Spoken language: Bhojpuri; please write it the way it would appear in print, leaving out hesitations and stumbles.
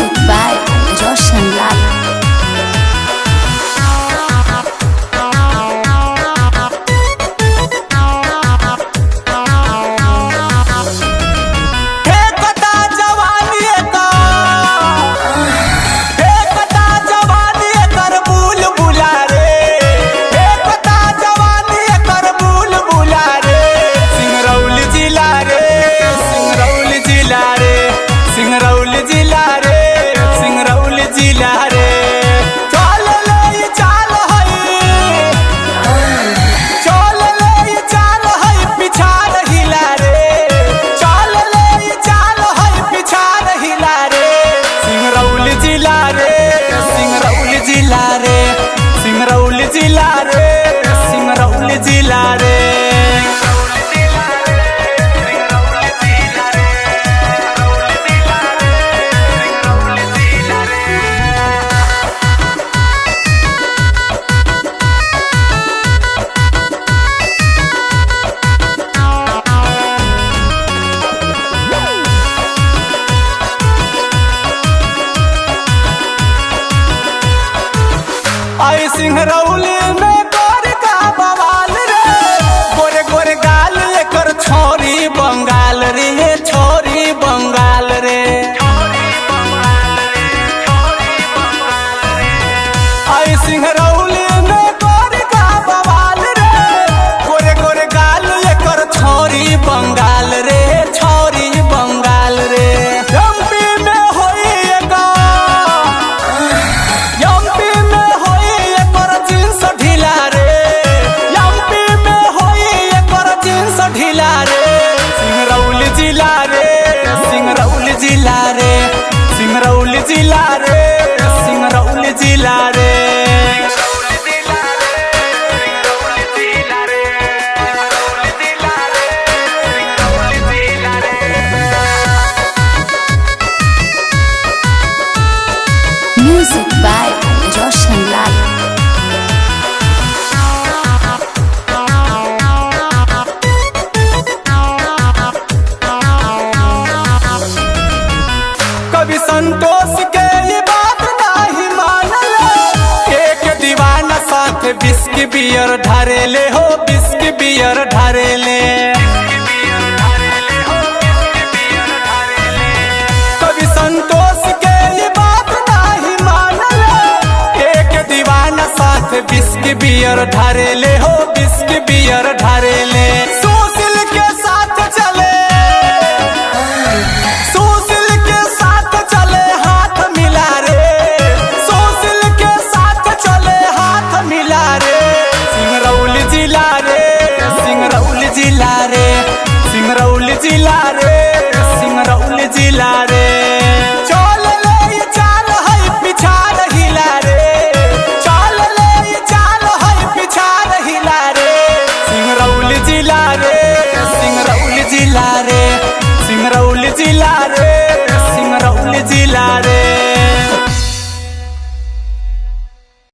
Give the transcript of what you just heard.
Music by Roshan Lal. Singrauli में गोर का बवाल रे, गोरे गोरे गाल लेकर छोरी बंगाल रे, छोरी बंगाल रे। आई सिंगरौली में गोर का बवाल रे, गोरे गोरे गाल लेकर छोरी बंगाल रे, छोरी बंगाल रे। सिंगरौली जिला रे, सिंगरौली जिला रे। Music by Roshan Lal. कभी संतोष के ये बात नहीं मानल, एक दीवाना साथ बिस्की बियर ढारेले हो, बिस्की बियर ढारेले। कभी संतोष के ये बात नहीं मानल, एक दीवाना साथ बिस्की बियर ढारेले हो, बिस्की बियर ढारेले।